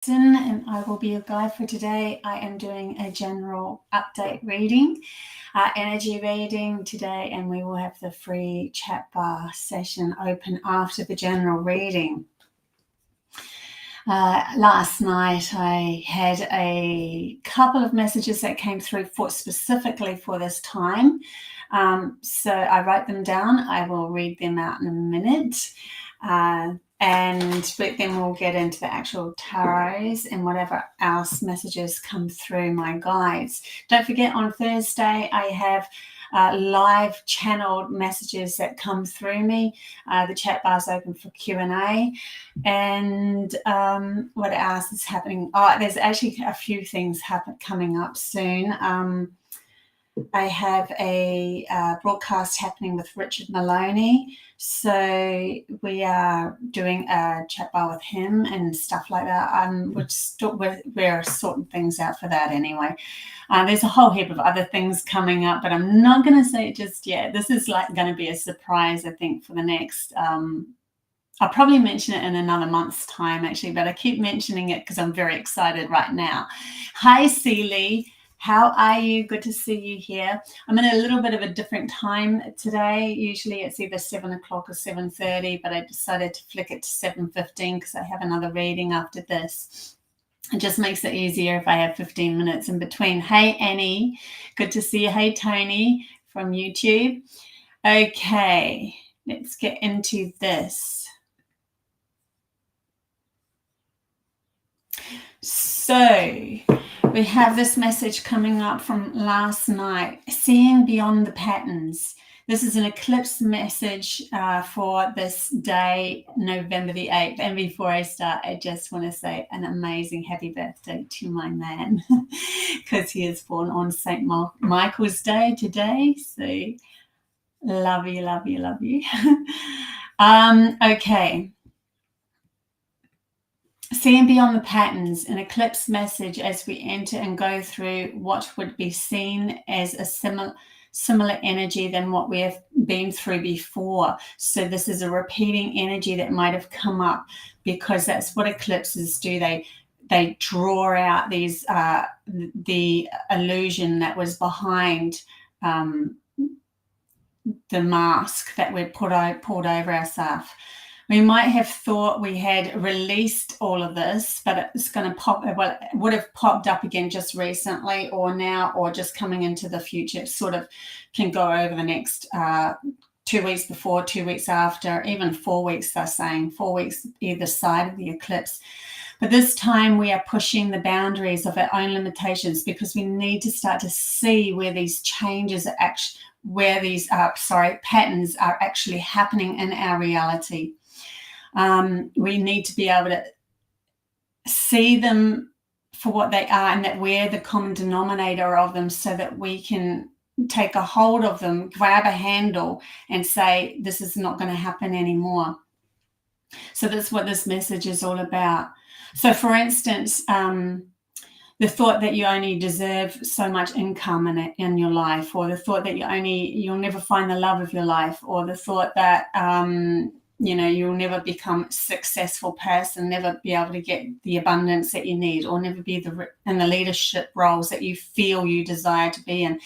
And I will be your guide for today. I am doing a general update reading, energy reading today, and we will have the free chat bar session open after the general reading. Last night I had a couple of messages that came through specifically for this time. So I wrote them down. I will read them out in a minute. But then we'll get into the actual tarots and whatever else messages come through my guides. Don't forget, on Thursday I have live channeled messages that come through me. The chat bar's open for Q&A. And what else is happening? There's actually a few things coming up soon. I have a broadcast happening with Richard Maloney. So we are doing a chat bar with him and stuff like that. We're sorting things out for that anyway. There's a whole heap of other things coming up, but I'm not going to say it just yet. This is going to be a surprise, I think, for the next... I'll probably mention it in another month's time, actually, but I keep mentioning it because I'm very excited right now. Hi, Celie. How are you? Good to see you here. I'm in a little bit of a different time today. Usually it's either 7 o'clock or 7:30, but I decided to flick it to 7:15 because I have another reading after this. It just makes it easier if I have 15 minutes in between. Hey, Annie. Good to see you. Hey, Tony from YouTube. Okay, let's get into this. So we have this message coming up from last night, seeing beyond the patterns. This is an eclipse message for this day, November the 8th. And before I start, I just want to say an amazing happy birthday to my man, because he is born on St. Michael's Day today. So love you, love you, love you. Okay. Seeing beyond the patterns, an eclipse message as we enter and go through what would be seen as a similar energy than what we have been through before. So this is a repeating energy that might have come up, because that's what eclipses do. They draw out these the illusion that was behind the mask that we pulled over ourselves. We might have thought we had released all of this, but it's going to pop. Well, it would have popped up again just recently, or now, or just coming into the future. It sort of can go over the next 2 weeks before, 2 weeks after, even 4 weeks. They're saying 4 weeks either side of the eclipse. But this time we are pushing the boundaries of our own limitations, because we need to start to see where these changes are actually, where these patterns are actually happening in our reality. We need to be able to see them for what they are, and that we're the common denominator of them, so that we can take a hold of them, grab a handle and say, this is not going to happen anymore. So that's what this message is all about. So for instance, the thought that you only deserve so much income in your life, or the thought that you'll never find the love of your life, or the thought that you'll never become a successful person, never be able to get the abundance that you need, or never be in the leadership roles that you feel you desire to be in,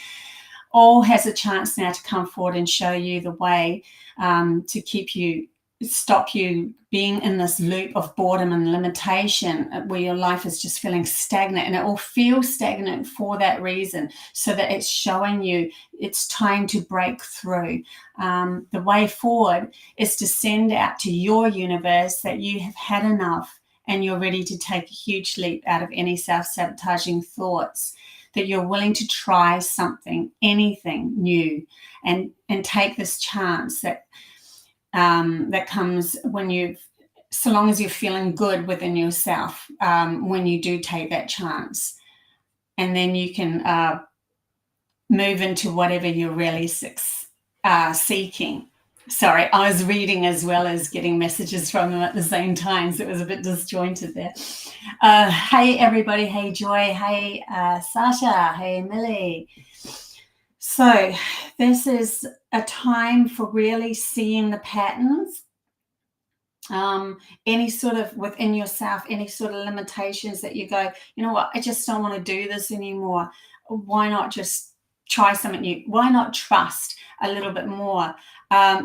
all has a chance now to come forward and show you the way to stop you being in this loop of boredom and limitation, where your life is just feeling stagnant. And it will feel stagnant for that reason, so that it's showing you it's time to break through. The way forward is to send out to your universe that you have had enough, and you're ready to take a huge leap out of any self-sabotaging thoughts, that you're willing to try something, anything new, and take this chance that comes so long as you're feeling good within yourself, when you do take that chance. And then you can move into whatever you're really seeking. Sorry, I was reading as well as getting messages from them at the same time, so it was a bit disjointed there. Hey, everybody. Hey, Joy. Hey, Sasha. Hey, Millie. So this is a time for really seeing the patterns any sort of within yourself, any sort of limitations that you go, you know what, I just don't want to do this anymore. Why not just try something new? Why not trust a little bit more?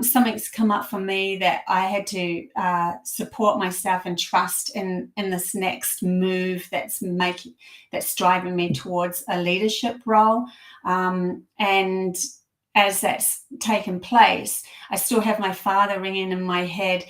Something's come up for me that I had to support myself and trust in this next move that's driving me towards a leadership role. And as that's taken place, I still have my father ringing in my head.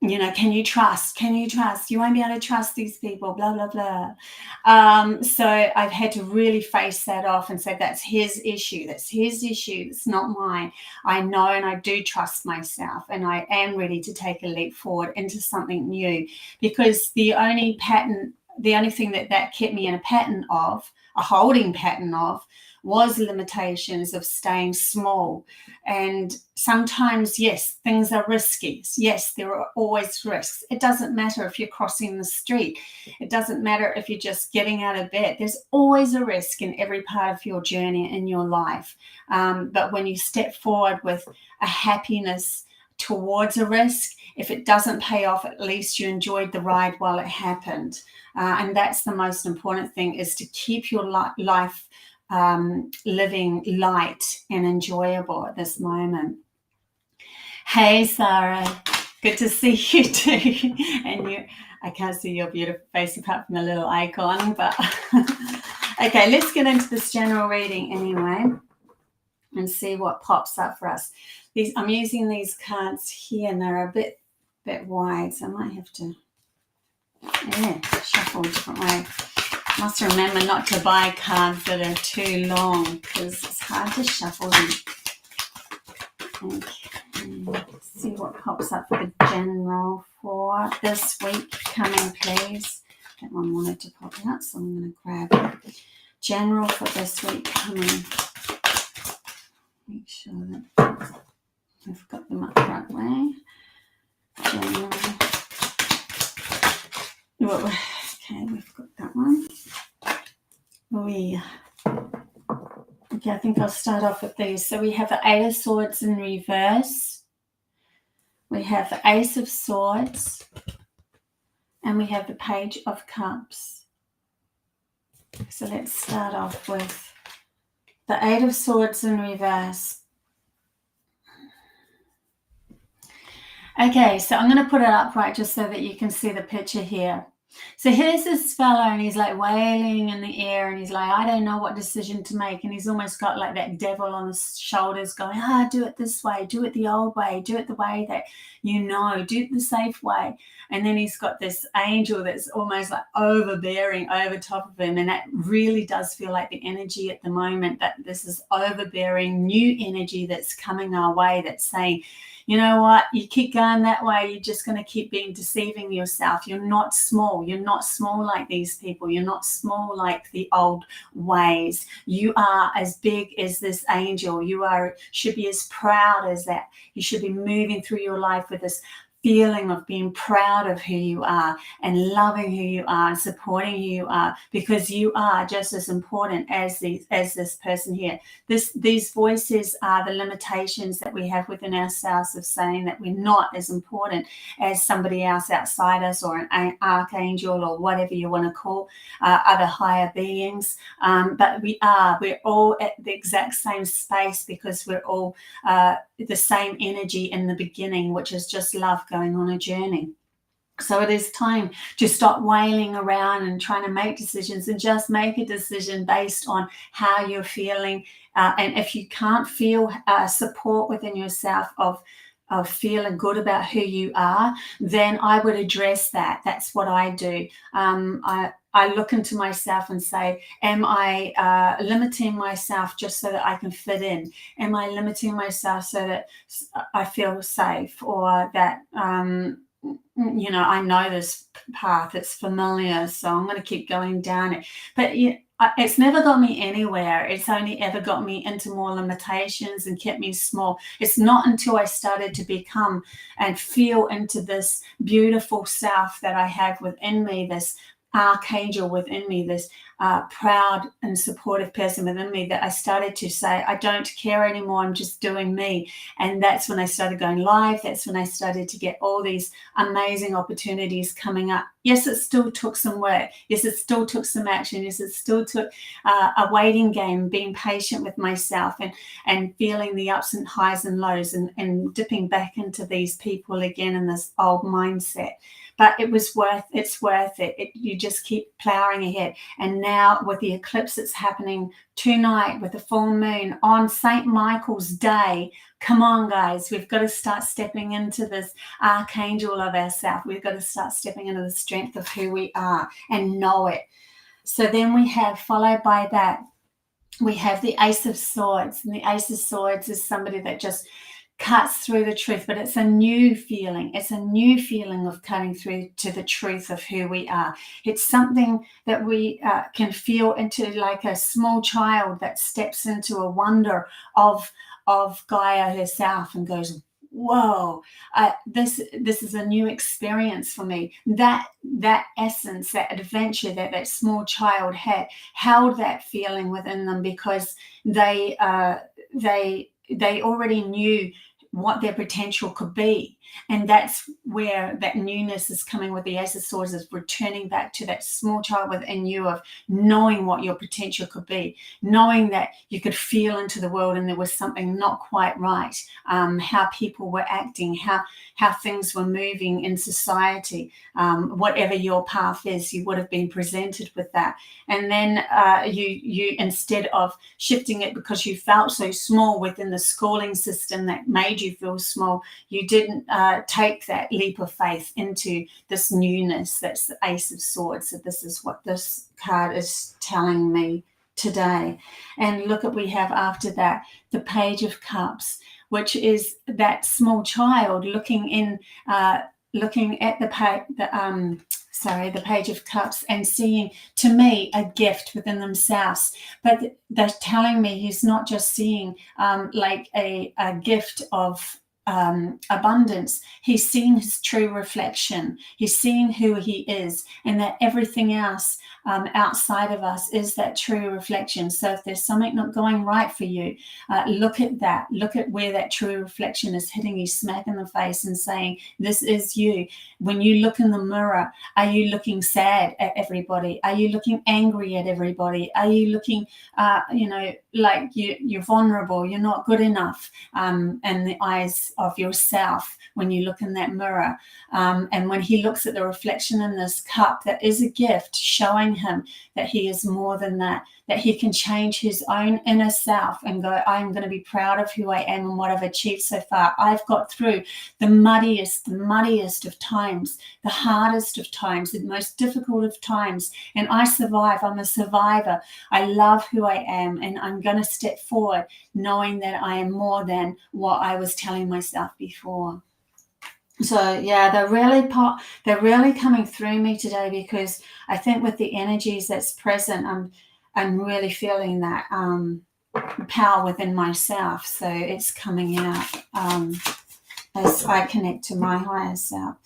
You know, can you trust? Can you trust? You won't be able to trust these people, blah, blah, blah. So I've had to really face that off and say, that's his issue. That's his issue. It's not mine. I know and I do trust myself, and I am ready to take a leap forward into something new, because the only thing that kept me in a pattern of, a holding pattern of, was limitations of staying small. And sometimes, yes, things are risky. Yes, there are always risks. It doesn't matter if you're crossing the street. It doesn't matter if you're just getting out of bed. There's always a risk in every part of your journey in your life. But when you step forward with a happiness towards a risk, if it doesn't pay off, at least you enjoyed the ride while it happened. And that's the most important thing, is to keep your life living light and enjoyable at this moment. Hey, Sarah, good to see you too. And I can't see your beautiful face apart from the little icon, but okay, let's get into this general reading anyway and see what pops up for us. I'm using these cards here, and they're a bit wide, so I might have to shuffle a different way. Must remember not to buy cards that are too long, because it's hard to shuffle them. Okay, let's see what pops up for the general for this week coming, please. That one wanted to pop out, so I'm going to grab it. General for this week coming. Make sure that I've got them up the right way. General. Whoa. Okay, we've got that one. Okay, I think I'll start off with these. So we have the Eight of Swords in reverse. We have the Ace of Swords. And we have the Page of Cups. So let's start off with the Eight of Swords in reverse. Okay, so I'm going to put it upright just so that you can see the picture here. So here's this fellow, and he's like wailing in the air, and he's like, I don't know what decision to make. And he's almost got like that devil on his shoulders going, do it this way, do it the old way, do it the way that you know, do it the safe way. And then he's got this angel that's almost like overbearing over top of him. And that really does feel like the energy at the moment, that this is overbearing new energy that's coming our way, that's saying, you know what, you keep going that way, you're just going to keep deceiving yourself. You're not small. You're not small like these people. You're not small like the old ways. You are as big as this angel. You should be as proud as that. You should be moving through your life with this feeling of being proud of who you are and loving who you are and supporting who you are, because you are just as important as this person here. These voices are the limitations that we have within ourselves of saying that we're not as important as somebody else outside us, or an archangel, or whatever you want to call other higher beings. But we're all at the exact same space, because we're all the same energy in the beginning, which is just love going on a journey. So it is time to stop wailing around and trying to make decisions, and just make a decision based on how you're feeling. And if you can't feel support within yourself of feeling good about who you are, then I would address that. That's what I do. I look into myself and say, am I limiting myself just so that I can fit in? Am I limiting myself so that I feel safe, or that, I know this path, it's familiar, so I'm going to keep going down it. But it's never got me anywhere. It's only ever got me into more limitations and kept me small. It's not until I started to become and feel into this beautiful self that I have within me, this archangel within me, this proud and supportive person within me that I started to say, I don't care anymore, I'm just doing me. And that's when I started going live. That's when I started to get all these amazing opportunities coming up. Yes, it still took some work. Yes, it still took some action. Yes, it still took a waiting game, being patient with myself and feeling the ups and highs and lows and dipping back into these people again in this old mindset. But it's worth it. You just keep plowing ahead. And now with the eclipse that's happening tonight, with the full moon on St. Michael's Day, come on, guys, we've got to start stepping into this archangel of ourselves. We've got to start stepping into the strength of who we are and know it. So then we have, followed by that, we have the Ace of Swords. And the Ace of Swords is somebody that just cuts through the truth, but it's a new feeling. It's a new feeling of cutting through to the truth of who we are. It's something that we can feel into, like a small child that steps into a wonder of Gaia herself and goes, whoa, this is a new experience for me. That essence, that adventure that small child had, held that feeling within them because they already knew what their potential could be. And that's where that newness is coming with the Ace of Swords, is returning back to that small child within you of knowing what your potential could be, knowing that you could feel into the world and there was something not quite right, how people were acting, how things were moving in society, whatever your path is, you would have been presented with that. And then you instead of shifting it because you felt so small within the schooling system that made you feel small, you didn't take that leap of faith into this newness. That's the Ace of Swords. So this is what this card is telling me today. And look at, we have after that the Page of Cups, which is that small child looking at the Page of Cups and seeing, to me, a gift within themselves. But they're telling me he's not just seeing like a gift of abundance. He's seeing his true reflection. He's seeing who he is, and that everything else outside of us is that true reflection. So if there's something not going right for you, look at that. Look at where that true reflection is hitting you smack in the face and saying, this is you. When you look in the mirror, are you looking sad at everybody? Are you looking angry at everybody? Are you looking, like you're vulnerable, you're not good enough in the eyes of yourself when you look in that mirror? And when he looks at the reflection in this cup, that is a gift showing him that he is more than that he can change his own inner self and go, I'm going to be proud of who I am and what I've achieved so far. I've got through the muddiest of times, the hardest of times, the most difficult of times, and I survive. I'm a survivor. I love who I am, and I'm going to step forward knowing that I am more than what I was telling myself before. So yeah, they're really coming through me today, because I think with the energies that's present, I'm really feeling that power within myself. So it's coming out as I connect to my higher self.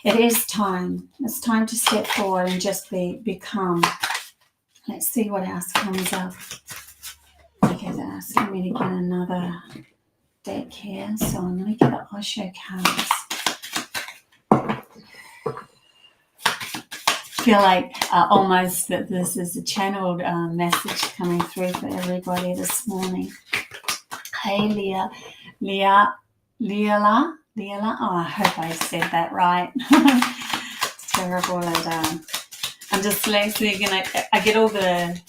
It is time. It's time to step forward and just become. Let's see what else comes up. Okay, they're asking me to get another deck here, so I'm going to get the Osho cards. I feel like almost that this is a channeled message coming through for everybody this morning. Hey, Leela. Oh, I hope I said that right. It's terrible at I'm dyslexic, and I get all the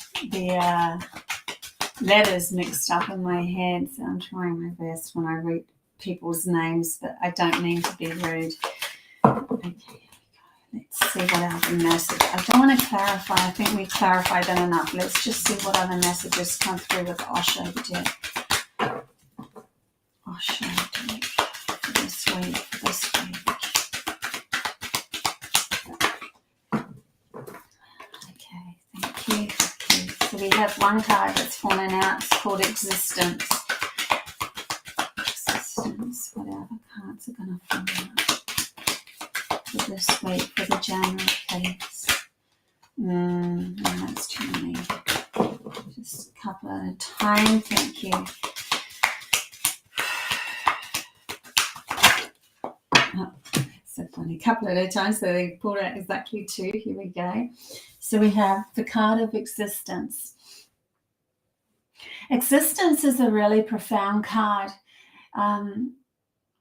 letters mixed up in my head, so I'm trying my best when I read people's names, but I don't mean to be rude. Okay. Let's see what other message. I don't want to clarify. I think we clarified that enough. Let's just see what other messages come through with Osho deck. Osho deck for this week. Okay, thank you. So we have one card that's fallen out. It's called Existence. What other cards are going to fall out for this week, for the January case? No, that's too many of time. Thank you. Oh, so funny. A couple at a time. So they pulled out exactly 2. Here we go. So we have the card of existence. Existence is a really profound card.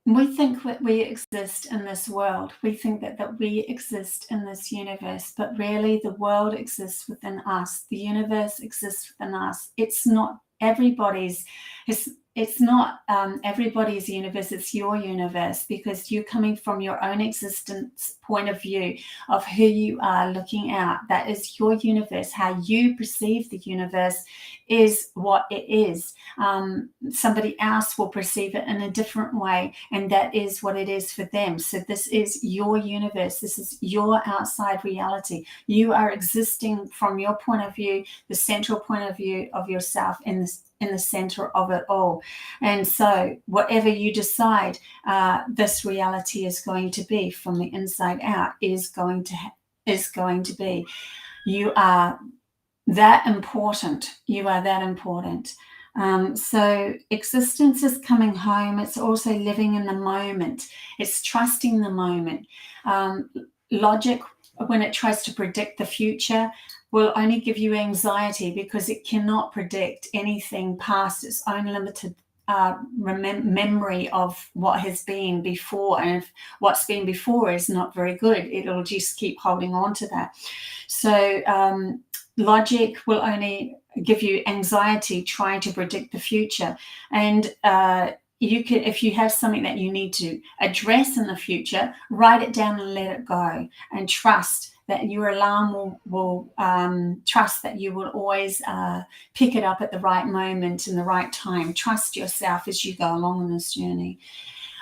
We think that we exist in this world. We think that we exist in this universe, but really the world exists within us. The universe exists within us. It's not everybody's. It's not everybody's universe. It's your universe, because you're coming from your own existence point of view of who you are looking at. That is your universe. How you perceive the universe is what it is. Somebody else will perceive it in a different way, and that is what it is for them. So this is your universe. This is your outside reality. You are existing from your point of view, the central point of view of yourself in the center of it all. And so whatever you decide this reality is going to be from the inside out is going to be. You are that important. You are that important. So existence is coming home. It's also living in the moment. It's trusting the moment. Logic, when it tries to predict the future, will only give you anxiety, because it cannot predict anything past its own limited memory of what has been before. And if what's been before is not very good, it'll just keep holding on to that. So logic will only give you anxiety trying to predict the future. And you can, if you have something that you need to address in the future, write it down and let it go, and trust that your alarm will trust that you will always pick it up at the right moment in the right time. Trust yourself as you go along on this journey.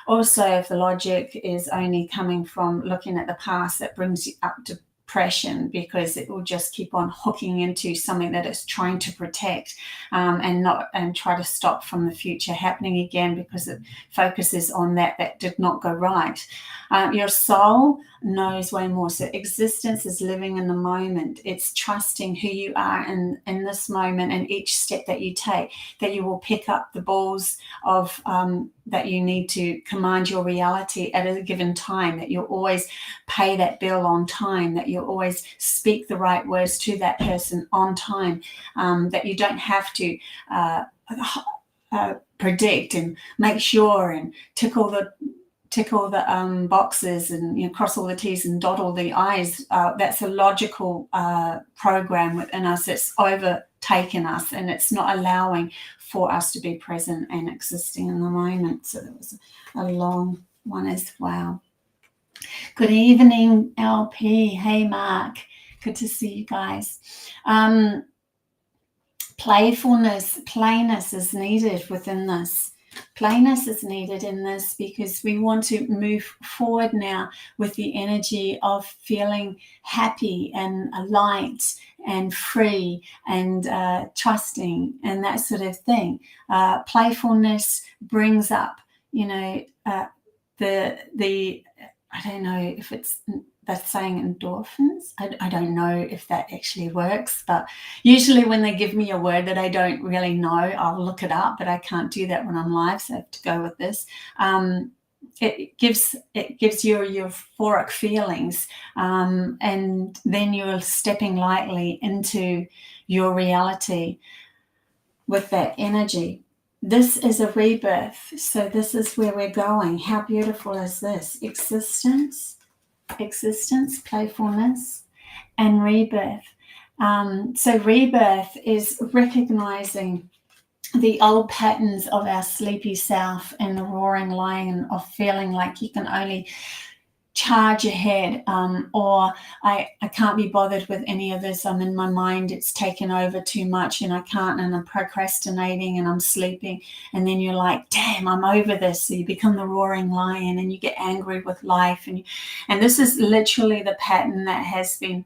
Also, if the logic is only coming from looking at the past, that brings you up to depression, because it will just keep on hooking into something that it's trying to protect and try to stop from the future happening again, because it focuses on that did not go right. Your soul knows way more. So existence is living in the moment. It's trusting who you are in this moment, and each step that you take, that you will pick up the balls of that you need to command your reality at a given time, that you'll always pay that bill on time, that you'll always speak the right words to that person on time, that you don't have to predict and make sure and tick all the boxes and cross all the T's and dot all the I's. That's a logical program within us. It's overtaken us, and it's not allowing for us to be present and existing in the moment. So that was a long one as well. Good evening, LP. Hey, Mark. Good to see you guys. Playfulness, plainness is needed within this. Plainness is needed in this, because we want to move forward now with the energy of feeling happy and light and free and trusting and that sort of thing. Playfulness brings up, the I don't know if it's that's saying endorphins. I don't know if that actually works, but usually when they give me a word that I don't really know, I'll look it up, but I can't do that when I'm live, so I have to go with this. It gives you euphoric feelings, and then you're stepping lightly into your reality with that energy. This is a rebirth, so this is where we're going. How beautiful is this? Existence, playfulness, and rebirth. So rebirth is recognizing the old patterns of our sleepy self and the roaring lion of feeling like you can only charge ahead, or I can't be bothered with any of this. I'm in my mind, it's taken over too much, and I can't, and I'm procrastinating and I'm sleeping, and then you're like, damn, I'm over this. So you become the roaring lion and you get angry with life, and this is literally the pattern that has been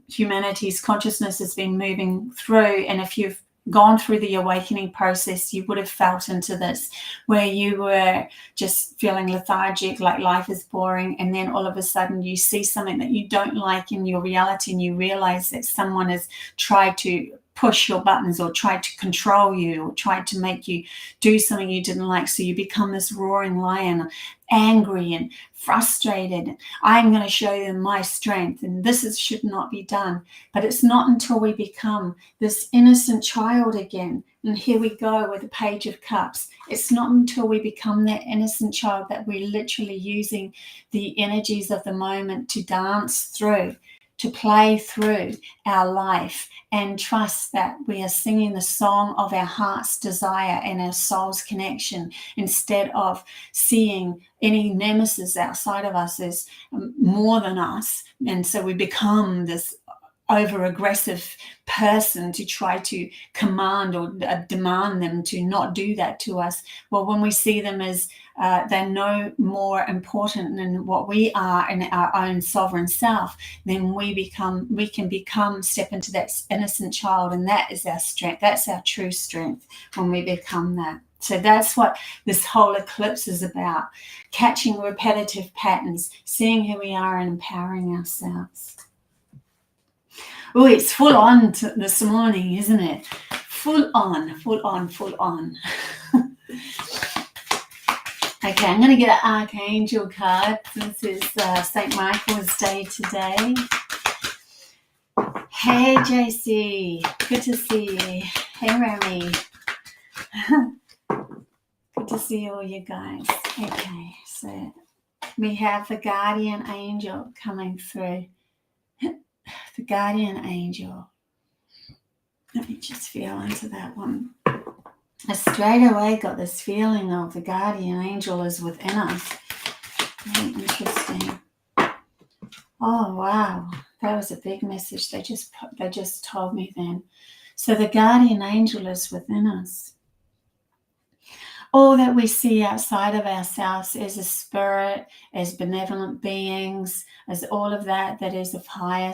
humanity's consciousness has been moving through. And if you've gone through the awakening process, you would have felt into this, where you were just feeling lethargic, like life is boring, and then all of a sudden you see something that you don't like in your reality, and you realize that someone has tried to push your buttons or tried to control you or tried to make you do something you didn't like. So you become this roaring lion, angry and frustrated. I'm going to show them my strength, and should not be done. But it's not until we become this innocent child again. And here we go with the Page of Cups. It's not until we become that innocent child that we're literally using the energies of the moment to dance through, to play through our life, and trust that we are singing the song of our heart's desire and our soul's connection, instead of seeing any nemesis outside of us as more than us. And so we become this over-aggressive person to try to command or demand them to not do that to us. Well, when we see them as they're no more important than what we are in our own sovereign self, then we can step into that innocent child, and that is our strength. That's our true strength when we become that. So that's what this whole eclipse is about: catching repetitive patterns, seeing who we are, and empowering ourselves. Oh, it's full on this morning, isn't it? Full on. Okay, I'm going to get an archangel card since it's St. Michael's Day today. Hey, JC. Good to see you. Hey, Remy. Good to see all you guys. Okay, so we have the guardian angel coming through. The guardian angel. Let me just feel into that one. I straight away got this feeling of the guardian angel is within us. Very interesting. Oh, wow. That was a big message they just told me then. So the guardian angel is within us. All that we see outside of ourselves as a spirit, as benevolent beings, as all of that is of higher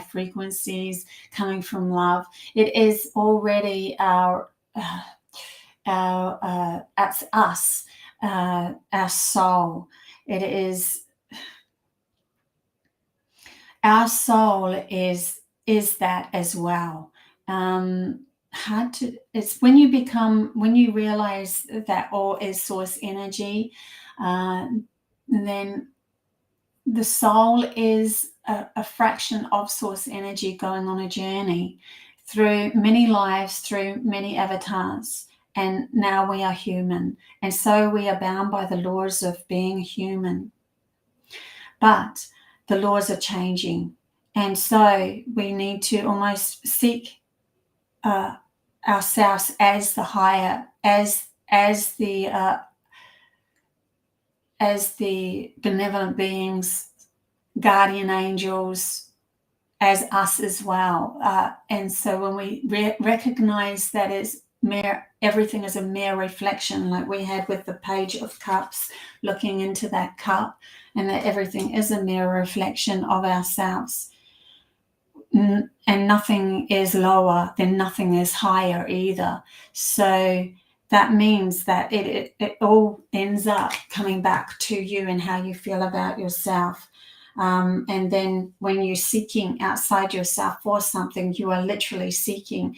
frequencies coming from love. It is already that's us, our soul. It is our soul is that as well. It's when you realize that all is source energy, then the soul is a fraction of source energy going on a journey through many lives, through many avatars, and now we are human, and so we are bound by the laws of being human. But the laws are changing, and so we need to almost seek ourselves as the higher, as the benevolent beings, guardian angels, as us as well. And so when we recognize that everything is a mere reflection, like we had with the Page of Cups, looking into that cup, and that everything is a mere reflection of ourselves. And nothing is lower, then nothing is higher either. So that means that it all ends up coming back to you and how you feel about yourself. And then when you're seeking outside yourself for something, you are literally seeking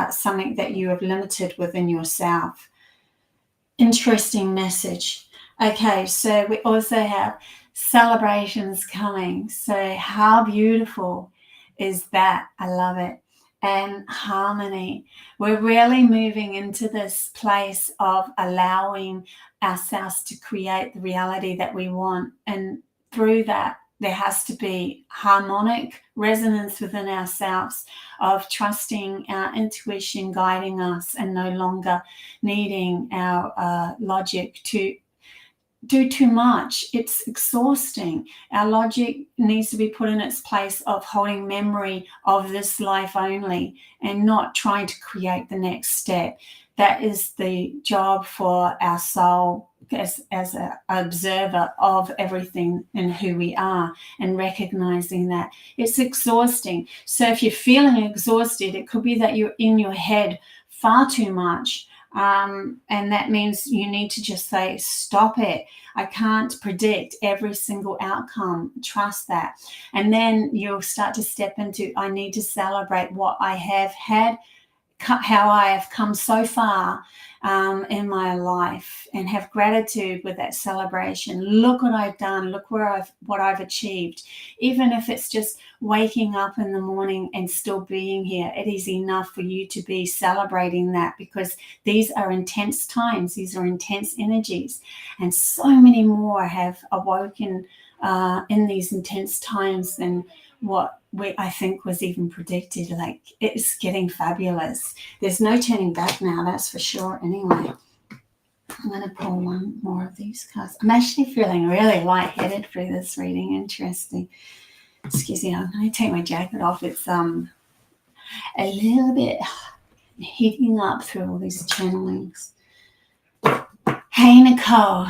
something that you have limited within yourself. Interesting message. Okay, so we also have celebrations coming. So how beautiful is that? I love it. And harmony. We're really moving into this place of allowing ourselves to create the reality that we want. And through that, there has to be harmonic resonance within ourselves of trusting our intuition guiding us and no longer needing our logic to do too much. It's exhausting. Our logic needs to be put in its place of holding memory of this life only and not trying to create the next step. That is the job for our soul as an observer of everything and who we are, and recognizing that it's exhausting. So if you're feeling exhausted, it could be that you're in your head far too much, And that means you need to just say, stop it. I can't predict every single outcome. Trust that. And then you'll start to step into, I need to celebrate what I have had, how I have come so far in my life, and have gratitude with that celebration. Look what I've done. Look what I've achieved. Even if it's just waking up in the morning and still being here, it is enough for you to be celebrating that, because these are intense times. These are intense energies, and so many more have awoken in these intense times than what I think was even predicted. Like, it's getting fabulous. There's no turning back now, that's for sure. Anyway, I'm going to pull one more of these cards. I'm actually feeling really lightheaded through this reading. Interesting. Excuse me, I'm going to take my jacket off. It's a little bit heating up through all these channelings. Hey, Nicole.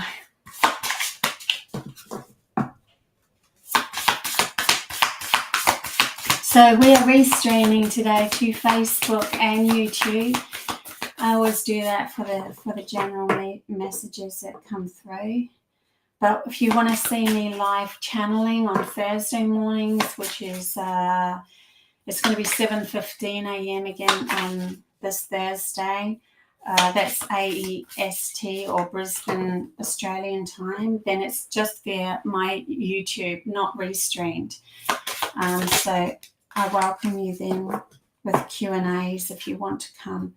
So we are restreaming today to Facebook and YouTube. I always do that for the general messages that come through. But if you want to see me live channeling on Thursday mornings, which is it's going to be 7:15 a.m. again on this Thursday. That's AEST, or Brisbane Australian time. Then it's just via my YouTube, not restreamed. So I welcome you then with Q&As if you want to come.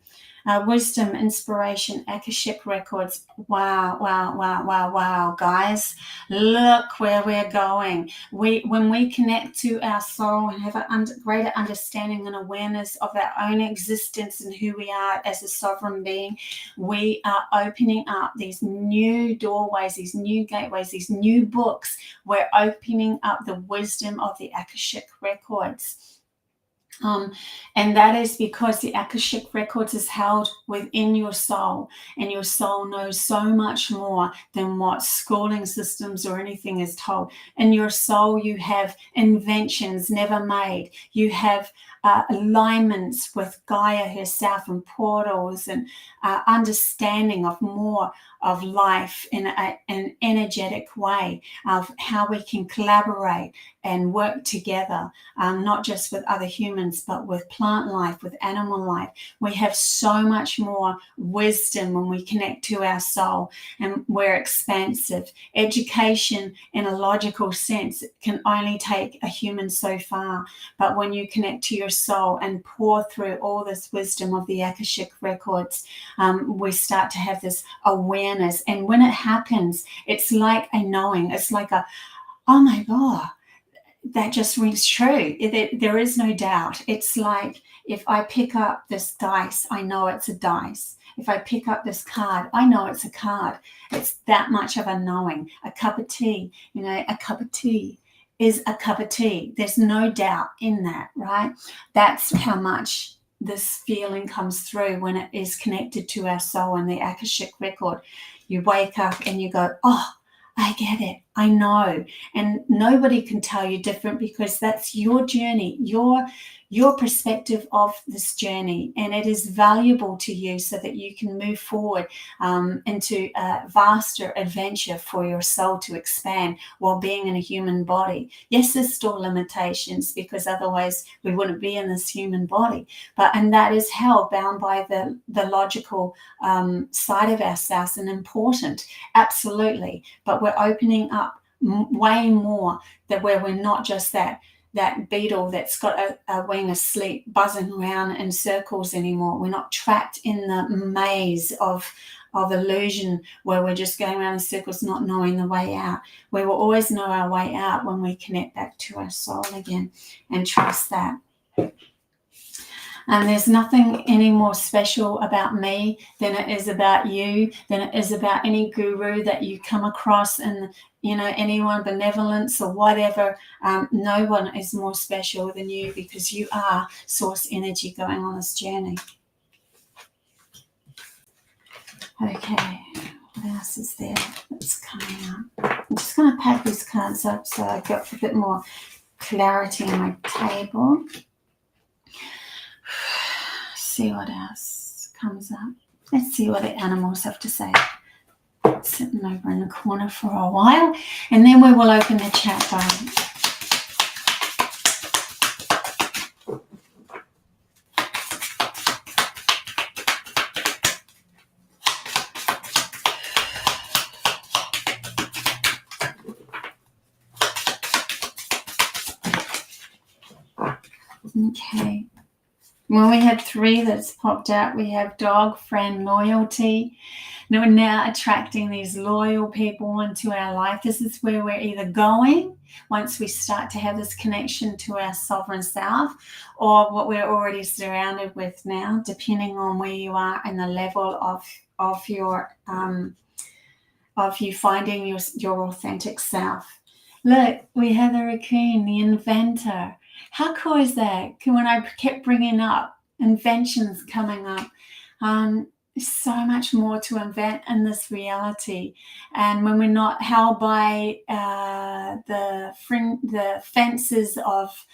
Wisdom, inspiration, Akashic records. Wow, guys. Look where we're going. When we connect to our soul and have a greater understanding and awareness of our own existence and who we are as a sovereign being, we are opening up these new doorways, these new gateways, these new books. We're opening up the wisdom of the Akashic records. And that is because the Akashic records is held within your soul, and your soul knows so much more than what schooling systems or anything is told. In your soul, you have inventions never made. You have alignments with Gaia herself, and portals, and understanding of more of life in an energetic way, of how we can collaborate and work together, not just with other humans, but with plant life, with animal life. We have so much more wisdom when we connect to our soul, and we're expansive. Education, in a logical sense, can only take a human so far, but when you connect to your soul and pour through all this wisdom of the Akashic records, we start to have this awareness. And when it happens, it's like a knowing. It's like a, oh my God, that just rings true. There is no doubt. It's like, if I pick up this dice, I know it's a dice. If I pick up this card, I know it's a card. It's that much of a knowing. A cup of tea, a cup of tea is a cup of tea. There's no doubt in that, right? That's how much this feeling comes through when it is connected to our soul and the Akashic record. You wake up and you go, oh, I get it. I know. And nobody can tell you different, because that's your journey, your perspective of this journey, and it is valuable to you so that you can move forward into a vaster adventure for your soul to expand while being in a human body. Yes, there's still limitations, because otherwise we wouldn't be in this human body, and that is held bound by the logical side of ourselves, and important, absolutely. But we're opening up way more, that where we're not just that beetle that's got a wing asleep buzzing around in circles anymore. We're not trapped in the maze of illusion where we're just going around in circles not knowing the way out. We will always know our way out when we connect back to our soul again and trust that. And there's nothing any more special about me than it is about you, than it is about any guru that you come across, and anyone, benevolence or whatever. No one is more special than you, because you are source energy going on this journey. Okay, what else is there that's coming up? I'm just going to pack these cards up so I got a bit more clarity on my table. See what else comes up. Let's see what the animals have to say. Sitting over in the corner for a while, and then we will open the chat bar. Okay. Well, we have 3 that's popped out. We have dog, friend, loyalty. Now we're now attracting these loyal people into our life. This is where we're either going once we start to have this connection to our sovereign self, or what we're already surrounded with now, depending on where you are and the level of your of you finding your authentic self. Look, we have the raccoon, the inventor. How cool is that? When I kept bringing up inventions coming up, there's so much more to invent in this reality. And when we're not held by the fences of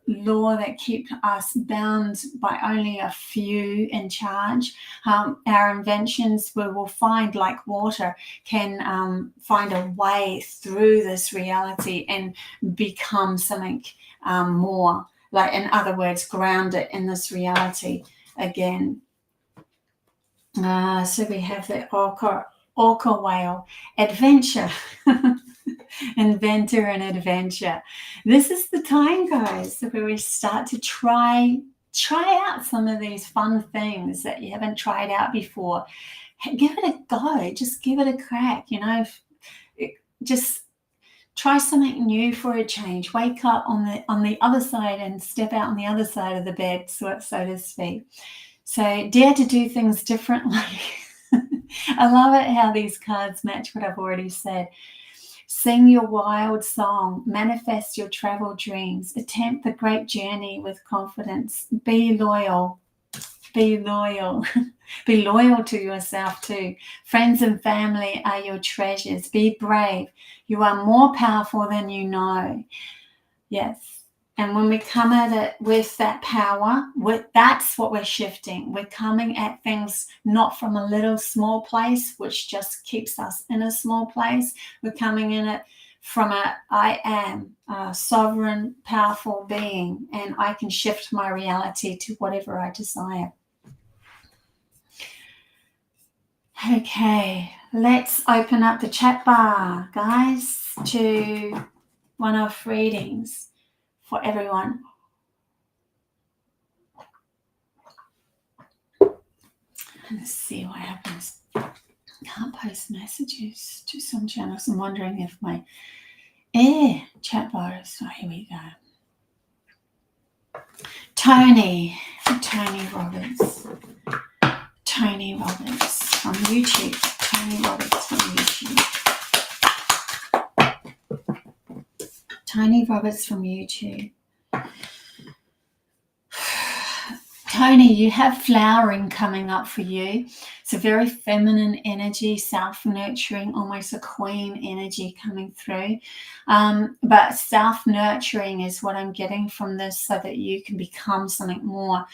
law that keep us bound by only a few in charge, our inventions we will find, like water, can find a way through this reality and become something more, like, in other words, ground it in this reality again. So we have the orca whale, adventure. Inventor and adventure. This is the time, guys, where we start to try out some of these fun things that you haven't tried out before. Give it a go. Just give it a crack. Just try something new for a change. Wake up on the other side and step out on the other side of the bed, so to speak. So dare to do things differently. I love it how these cards match what I've already said. Sing your wild song, manifest your travel dreams, attempt the great journey with confidence, be loyal, be loyal to yourself too. Friends and family are your treasures. Be brave. You are more powerful than you know. Yes. And when we come at it with that power, that's what we're shifting. We're coming at things not from a little small place, which just keeps us in a small place. We're coming in it from I am a sovereign, powerful being, and I can shift my reality to whatever I desire. Okay, let's open up the chat bar, guys, to one-off readings for everyone. Let's see what happens. Can't post messages to some channels. I'm wondering if my chat bar is. Oh, here we go. Tony Roberts from YouTube. Tony Roberts from YouTube. Tony, you have flowering coming up for you. It's a very feminine energy, self-nurturing, almost a queen energy coming through. But self-nurturing is what I'm getting from this, so that you can become something more.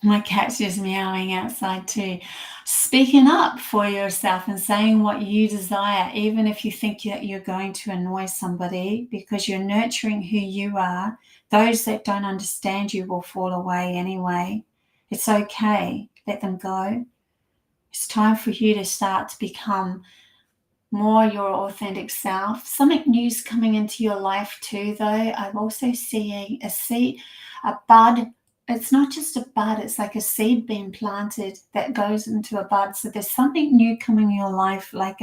My cat's just meowing outside too. Speaking up for yourself and saying what you desire, even if you think that you're going to annoy somebody, because you're nurturing who you are. Those that don't understand you will fall away anyway. It's okay. Let them go. It's time for you to start to become more your authentic self. Something new's coming into your life too, though. I'm also seeing a bud. It's not just a bud, it's like a seed being planted that goes into a bud. So there's something new coming in your life, like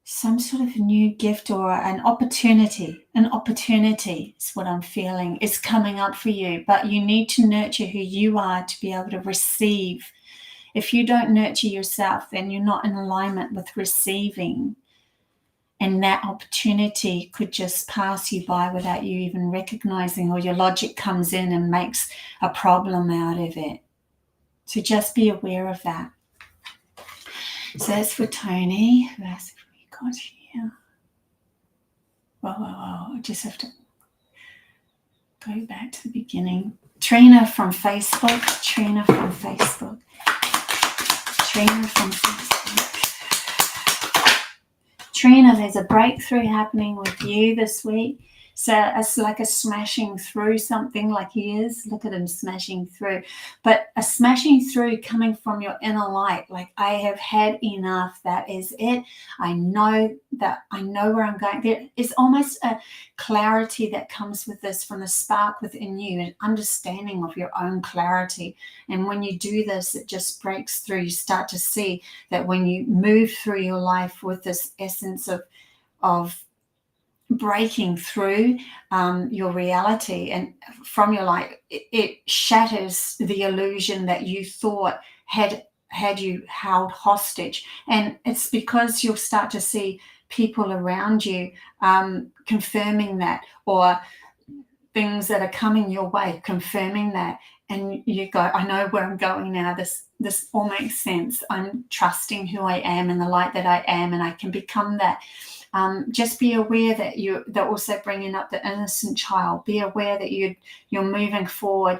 some sort of new gift or an opportunity. An opportunity is what I'm feeling is coming up for you, but you need to nurture who you are to be able to receive. If you don't nurture yourself, then you're not in alignment with receiving. And that opportunity could just pass you by without you even recognizing, or your logic comes in and makes a problem out of it. So just be aware of that. So that's for Tony. Who else have we got here? Whoa. I just have to. go back to the beginning. Trina from Facebook. Trina from Facebook. Trina, there's a breakthrough happening with you this week. So it's like a smashing through something, like he is. Look at him smashing through. But a smashing through coming from your inner light. Like, I have had enough. That is it. I know where I'm going. There is almost a clarity that comes with this, from the spark within you, an understanding of your own clarity. And when you do this, it just breaks through. You start to see that when you move through your life with this essence of breaking through your reality and from your life, it shatters the illusion that you thought had you held hostage. And it's because you'll start to see people around you confirming that, or things that are coming your way confirming that, and you go, I know where I'm going now. This all makes sense. I'm trusting who I am and the light that I am, and I can become that. Just be aware that they're also bringing up the innocent child. Be aware that you're moving forward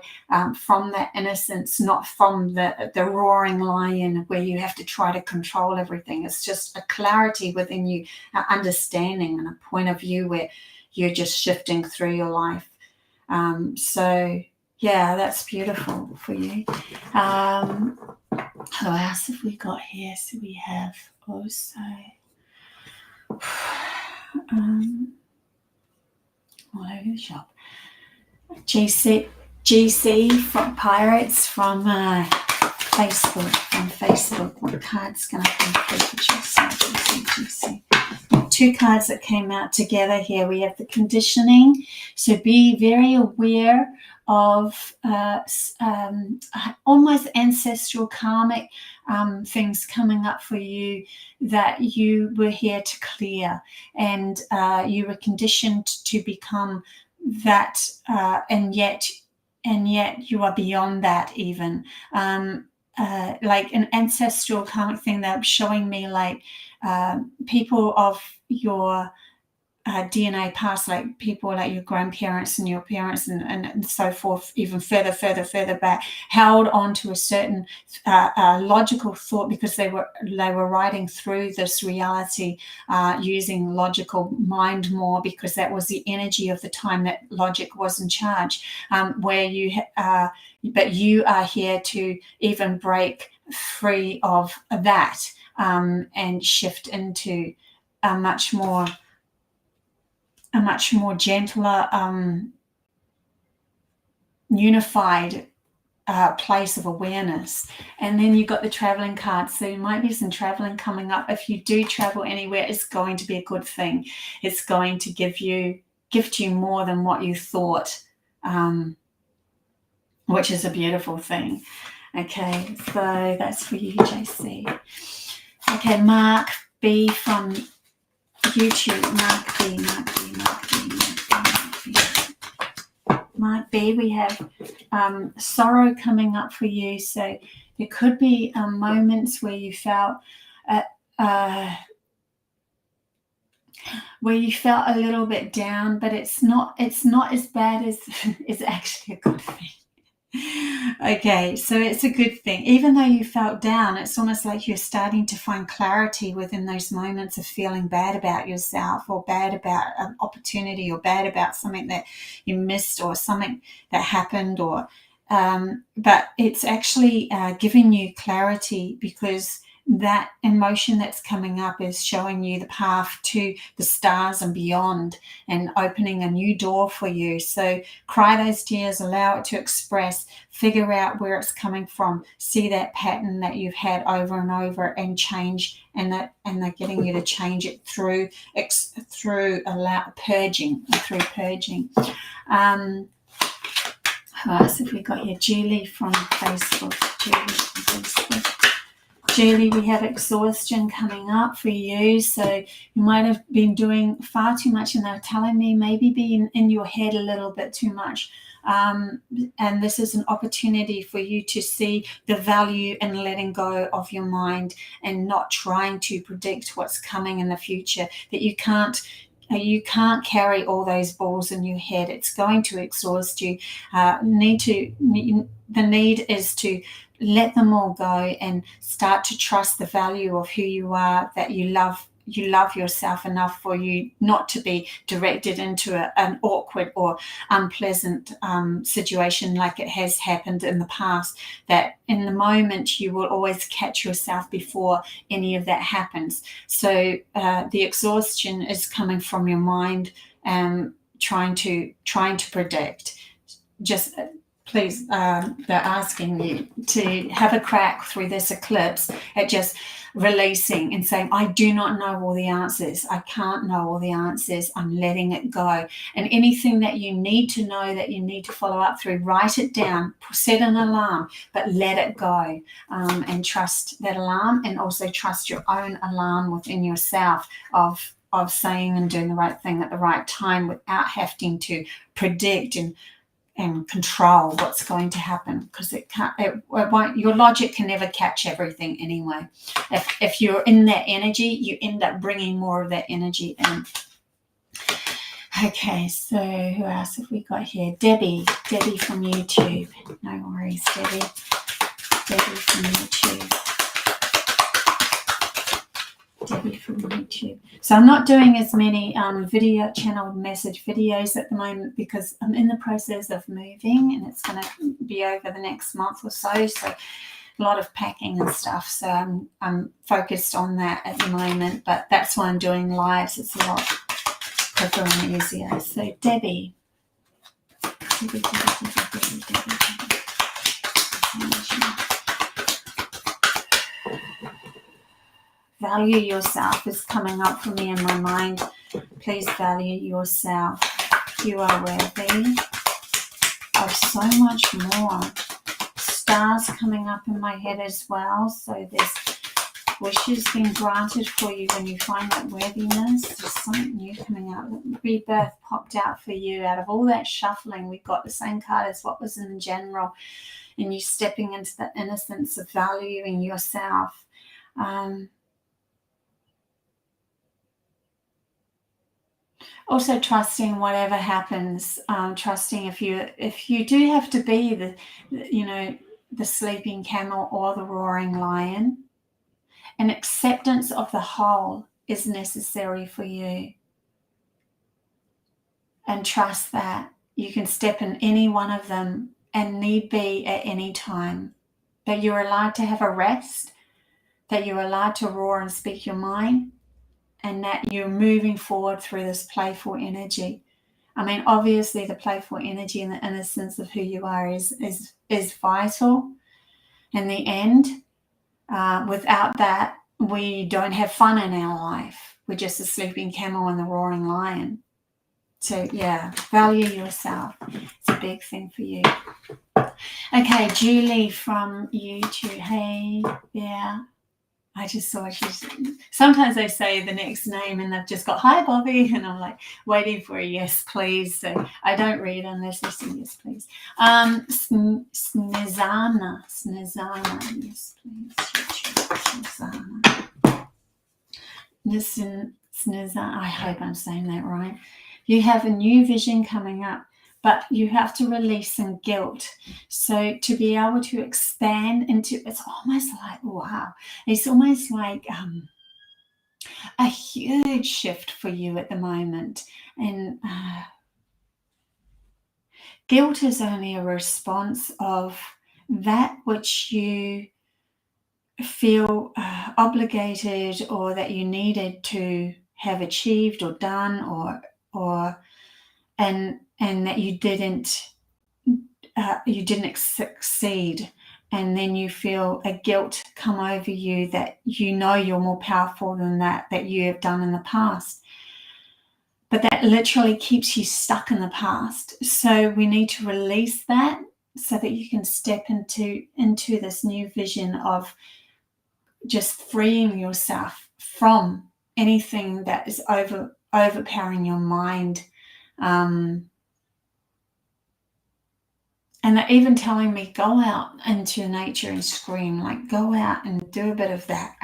from that innocence, not from the roaring lion where you have to try to control everything. It's just a clarity within you, an understanding and a point of view where you're just shifting through your life. So yeah, that's beautiful for you. Who else have we got here? So we have also all over the shop. GC from Pirates from Facebook. What card's going to come through for GC? Two cards that came out together here. We have the conditioning. So be very aware of almost ancestral karmic things coming up for you that you were here to clear, and you were conditioned to become that, and yet you are beyond that even. Like an ancestral karmic thing that's showing me, like people of your DNA past, like people like your grandparents and your parents and so forth, even further back, held on to a certain logical thought because they were riding through this reality using logical mind more, because that was the energy of the time that logic was in charge. But you are here to even break free of that and shift into a much more gentler, unified place of awareness. And then you've got the traveling card. So there might be some traveling coming up. If you do travel anywhere, it's going to be a good thing. It's going to gift you more than what you thought, which is a beautiful thing. Okay, so that's for you, JC. Okay, Mark B from YouTube. Mark B, we have sorrow coming up for you. So there could be moments where you felt a little bit down, but it's not as bad as it's actually a good thing. Okay, so it's a good thing. Even though you felt down, it's almost like you're starting to find clarity within those moments of feeling bad about yourself, or bad about an opportunity, or bad about something that you missed, or something that happened, or but it's actually giving you clarity, because that emotion that's coming up is showing you the path to the stars and beyond, and opening a new door for you. So cry those tears, allow it to express, figure out where it's coming from, see that pattern that you've had over and over, and change, and they're getting you to change it through purging. Who else have we got here? Julie from Facebook. Julie, we have exhaustion coming up for you. So you might have been doing far too much, and they're telling me maybe being in your head a little bit too much. And this is an opportunity for you to see the value in letting go of your mind and not trying to predict what's coming in the future, that you can't You can't carry all those balls in your head. It's going to exhaust you. The need is to let them all go and start to trust the value of who you are, that you love yourself enough for you not to be directed into an awkward or unpleasant situation like it has happened in the past, that in the moment you will always catch yourself before any of that happens. So the exhaustion is coming from your mind, trying to predict. Just please, they're asking you to have a crack through this eclipse at just releasing and saying, I do not know all the answers. I can't know all the answers. I'm letting it go. And anything that you need to know, that you need to follow up through, write it down, set an alarm, but let it go, and trust that alarm, and also trust your own alarm within yourself of saying and doing the right thing at the right time without having to predict and control what's going to happen, because it won't. Your logic can never catch everything anyway. If you're in that energy, you end up bringing more of that energy in. Okay, so who else have we got here? Debbie from YouTube. No worries, Debbie from YouTube. Debbie from YouTube. So I'm not doing as many video channel message videos at the moment because I'm in the process of moving, and it's going to be over the next month or so. So a lot of packing and stuff. So I'm focused on that at the moment. But that's why I'm doing lives. It's a lot quicker and easier. So Debbie. Value yourself is coming up for me in my mind. Please value yourself. You are worthy of so much more. Stars coming up in my head as well. So there's wishes being granted for you when you find that worthiness. There's something new coming out. Rebirth popped out for you. Out of all that shuffling, we got the same card as what was in general. And you stepping into the innocence of valuing yourself. Also trusting whatever happens, trusting if you do have to be the sleeping camel or the roaring lion, an acceptance of the whole is necessary for you. And trust that you can step in any one of them and need be at any time. That you're allowed to have a rest, that you're allowed to roar and speak your mind, and that you're moving forward through this playful energy. I mean, obviously the playful energy and the innocence of who you are is vital in the end. Without that, we don't have fun in our life. We're just a sleeping camel and the roaring lion. So yeah, value yourself. It's a big thing for you. Okay, Julie from YouTube. Hey, yeah. I just saw sometimes they say the next name and they've just got, hi, Bobby. And I'm like waiting for a yes, please. So I don't read unless they say yes, please. Snezana. Yes, please. Snezana. I hope I'm saying that right. You have a new vision coming up, but you have to release some guilt. So to be able to expand into, it's almost like, wow, it's almost like a huge shift for you at the moment. And guilt is only a response of that which you feel obligated or that you needed to have achieved or done and that you didn't succeed, and then you feel a guilt come over you that you're more powerful than that you have done in the past, but that literally keeps you stuck in the past. So we need to release that so that you can step into this new vision of just freeing yourself from anything that is overpowering your mind. And they're even telling me, go out into nature and scream, like go out and do a bit of that.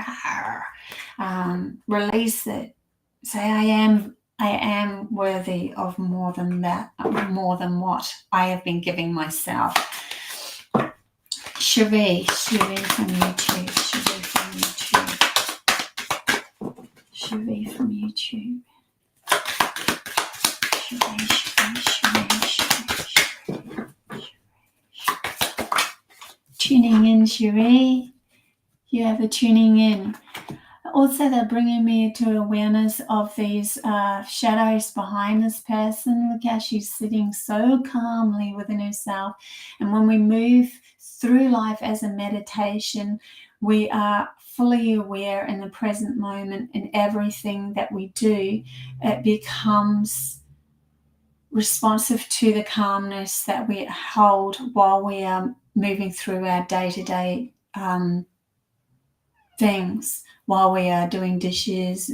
Release it. Say, I am I am worthy of more than that, more than what I have been giving myself. Cherie from YouTube. Cherie from YouTube. Tuning in, Cherie. You have a tuning in. Also, they're bringing me to awareness of these shadows behind this person. Look how she's sitting so calmly within herself. And when we move through life as a meditation, we are fully aware in the present moment in everything that we do. It becomes responsive to the calmness that we hold while we are moving through our day-to-day things, while we are doing dishes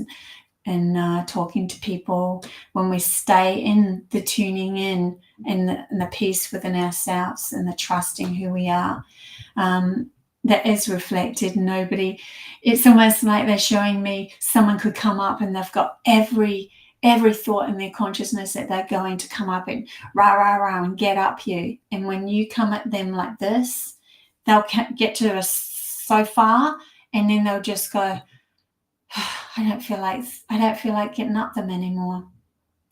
and talking to people. When we stay in the tuning in and the peace within ourselves and the trusting who we are, that is reflected. It's almost like they're showing me someone could come up and they've got every thought in their consciousness that they're going to come up and rah and get up you. And when you come at them like this, they'll get to us so far, and then they'll just go, I don't feel like getting up them anymore.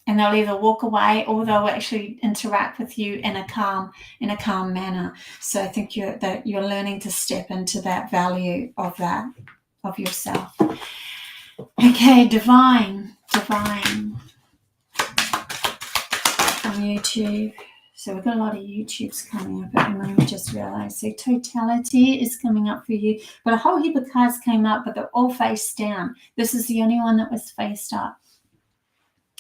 And they'll either walk away or they'll actually interact with you in a calm manner. So I think you're learning to step into that value of yourself. Okay, divine from YouTube. So we've got a lot of YouTubes coming up at the moment, just realised. So totality is coming up for you. But a whole heap of cards came up, but they're all face down. This is the only one that was faced up.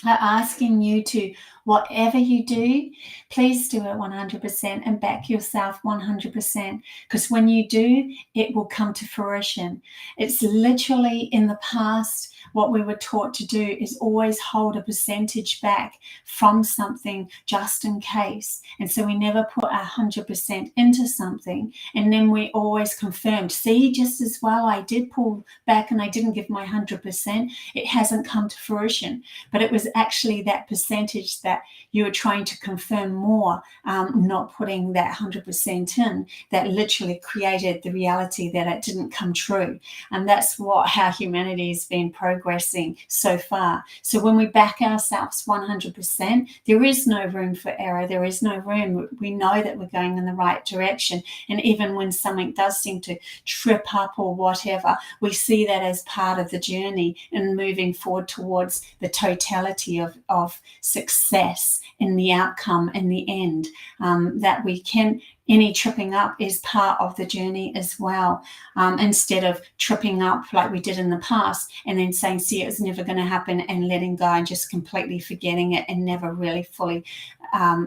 Asking you to, whatever you do, please do it 100% and back yourself 100%, because when you do, it will come to fruition. It's literally in the past, what we were taught to do is always hold a percentage back from something just in case. And so we never put 100% into something. And then we always confirmed, see, just as well, I did pull back and I didn't give my 100%. It hasn't come to fruition. But it was actually that percentage that you were trying to confirm more, not putting that 100% in, that literally created the reality that it didn't come true. And that's how humanity has been progressing so far. So when we back ourselves 100%, there is no room for error. There is no room. We know that we're going in the right direction. And even when something does seem to trip up or whatever, we see that as part of the journey and moving forward towards the totality of success in the outcome in the end. That we can, any tripping up is part of the journey as well, instead of tripping up like we did in the past and then saying, see, it's never going to happen, and letting go and just completely forgetting it and never really fully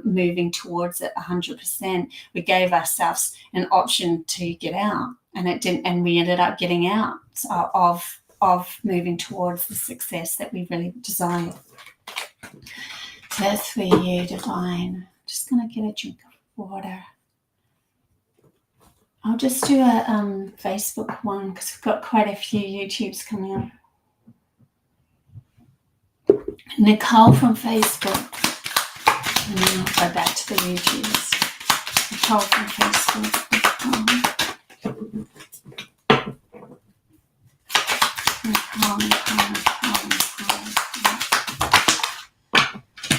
moving towards it 100%. We gave ourselves an option to get out, and it didn't, and we ended up getting out of moving towards the success that we really desire. So that's for you, divine. Just going to get a drink of water. I'll just do a Facebook one because we've got quite a few YouTubes coming up. Nicole from Facebook. And then I'll go back to the YouTubes. Nicole from Facebook. Nicole.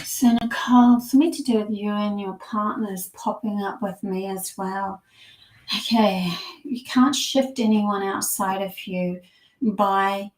So Nicole, something to do with you and your partners popping up with me as well. Okay, you can't shift anyone outside of you by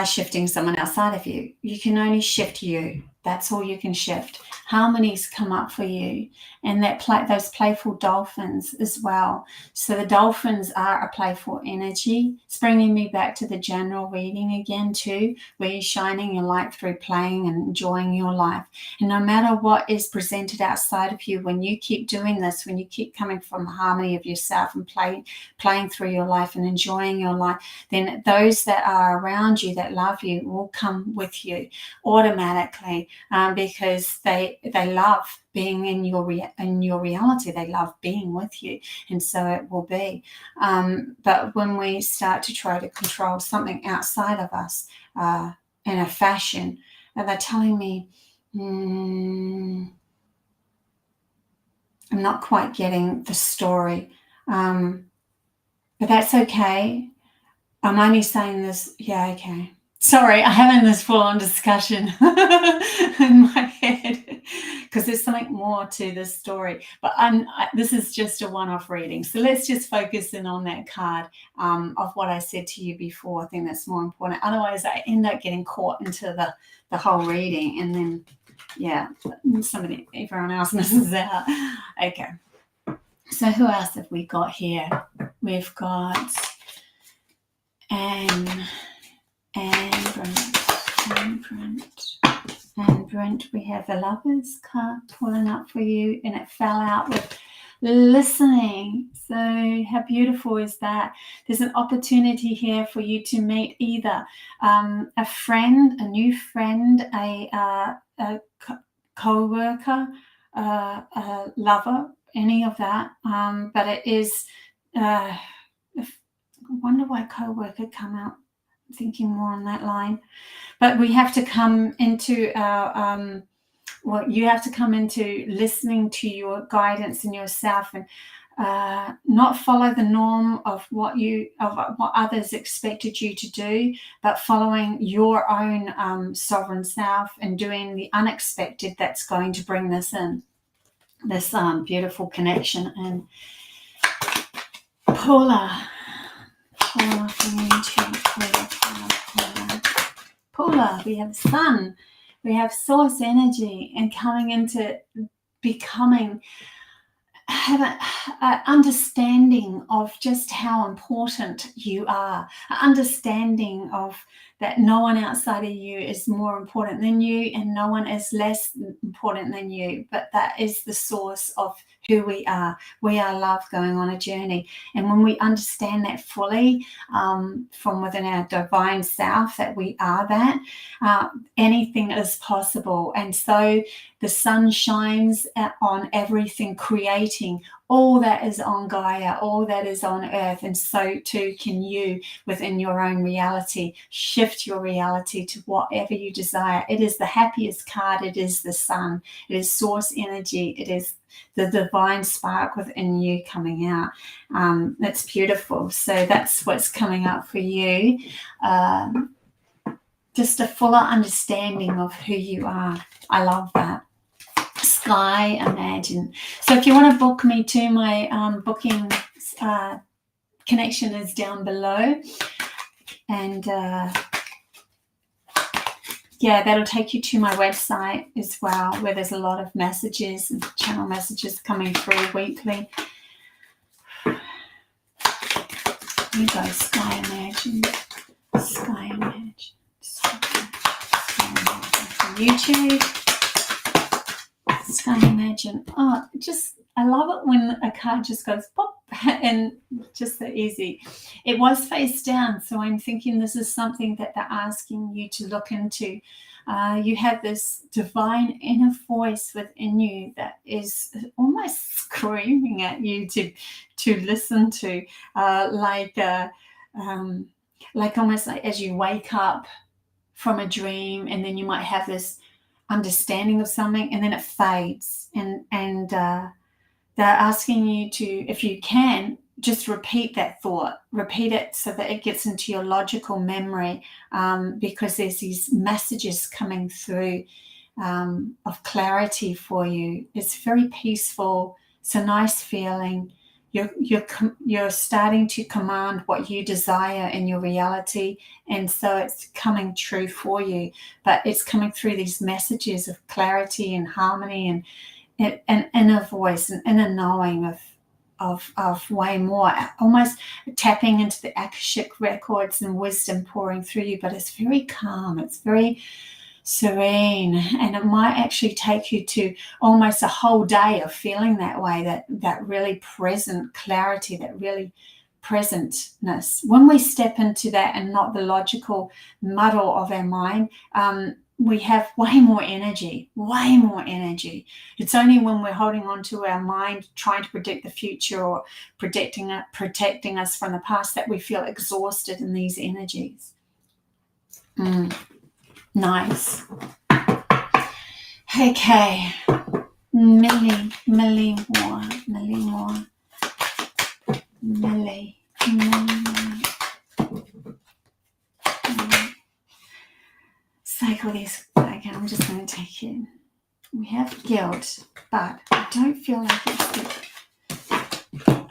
shifting someone outside of you. You can only shift you. That's all you can shift. Harmonies come up for you, and those playful dolphins as well. So the dolphins are a playful energy. It's bringing me back to the general reading again too, where you're shining your light through playing and enjoying your life. And no matter what is presented outside of you, when you keep doing this, when you keep coming from the harmony of yourself and playing through your life and enjoying your life, then those that are around you that love you will come with you automatically. Because they love being in your reality. They love being with you, and so it will be. But when we start to try to control something outside of us, in a fashion, and they're telling me, I'm not quite getting the story. But that's okay. I'm only saying this, yeah, okay. Sorry, I'm having this full-on discussion in my head because there's something more to this story. But this is just a one-off reading. So let's just focus in on that card of what I said to you before. I think that's more important. Otherwise, I end up getting caught into the whole reading, and then, yeah, everyone else misses out. Okay. So who else have we got here? We've got Anne Brent. We have the Lovers card pulling up for you, and it fell out with listening. So how beautiful is that? There's an opportunity here for you to meet either a friend, a new friend, a co-worker, a lover, any of that. But it is, I wonder why co-worker come out, thinking more on that line. But we have to come into our you have to come into listening to your guidance and yourself, and not follow the norm of what others expected you to do, but following your own sovereign self and doing the unexpected that's going to bring this in, this beautiful connection. And Paula from YouTube, Paula, we have sun, we have source energy, and coming into becoming, have an understanding of just how important you are, an understanding of that no one outside of you is more important than you, and no one is less important than you, but that is the source of who we are. We are love going on a journey. And when we understand that fully from within our divine self, that we are that, anything is possible. And so the sun shines on everything, creating all that is on Gaia, all that is on earth, and so too can you within your own reality. Shift your reality to whatever you desire. It is the happiest card. It is the sun. It is source energy. It is the divine spark within you coming out. That's beautiful. So that's what's coming up for you. Just a fuller understanding of who you are. I love that. Sky Imagine. So if you want to book me to my booking connection is down below, and yeah, that'll take you to my website as well, where there's a lot of messages and channel messages coming through weekly. You go, Sky Imagine. Sky Imagine. YouTube. Sky Imagine. Oh, I love it when a card just goes pop and just so easy. It was face down, so I'm thinking this is something that they're asking you to look into. You have this divine inner voice within you that is almost screaming at you to listen to, like almost like as you wake up from a dream, and then you might have this understanding of something, and then it fades, and they're asking you to, if you can, just repeat that thought, repeat it so that it gets into your logical memory, because there's these messages coming through of clarity for you. It's very peaceful. It's a nice feeling. You're starting to command what you desire in your reality, and so it's coming true for you. But it's coming through these messages of clarity and harmony, and an inner voice, an inner knowing of way more, almost tapping into the Akashic records and wisdom pouring through you. But it's very calm. It's very serene, and it might actually take you to almost a whole day of feeling that way, that really present clarity, that really presentness. When we step into that and not the logical muddle of our mind, we have way more energy. It's only when we're holding on to our mind, trying to predict the future or protecting us from the past, that we feel exhausted in these energies. Nice. Okay. Millie more. Cycle these. Okay, I'm just going to take it. We have guilt, but I don't feel like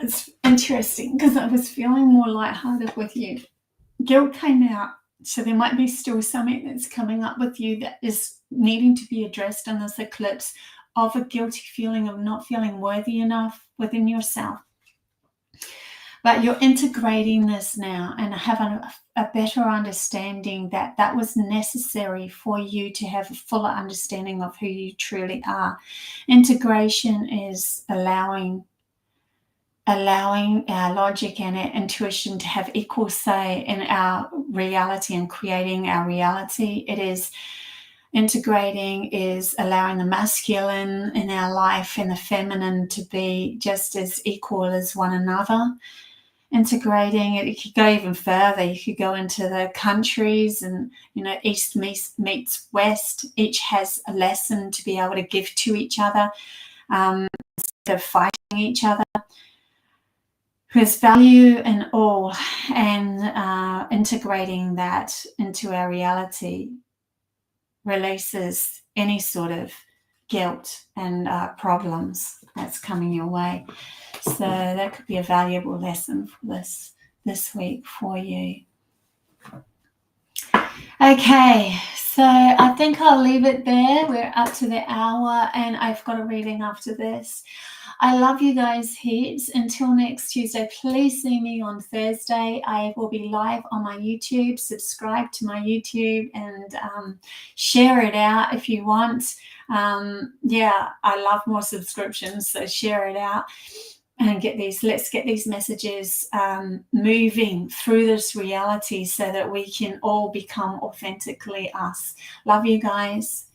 it's interesting because I was feeling more lighthearted with you. Guilt came out, so there might be still something that's coming up with you that is needing to be addressed in this eclipse, of a guilty feeling of not feeling worthy enough within yourself. But you're integrating this now and having a better understanding that that was necessary for you to have a fuller understanding of who you truly are. Integration is allowing our logic and our intuition to have equal say in our reality and creating our reality. It is integrating, is allowing the masculine in our life and the feminine to be just as equal as one another. Integrating it, you could go even further. You could go into the countries, and East meets West. Each has a lesson to be able to give to each other instead of fighting each other. There's value in all, and integrating that into our reality releases any sort of guilt and problems that's coming your way. So that could be a valuable lesson for this week for you. Okay, so I think I'll leave it there. We're up to the hour and I've got a reading after this. I love you guys heaps. Until next Tuesday, please see me on Thursday. I will be live on my YouTube. Subscribe to my YouTube and share it out if you want. Yeah, I love more subscriptions, so share it out and let's get these messages moving through this reality so that we can all become authentically us. Love you guys.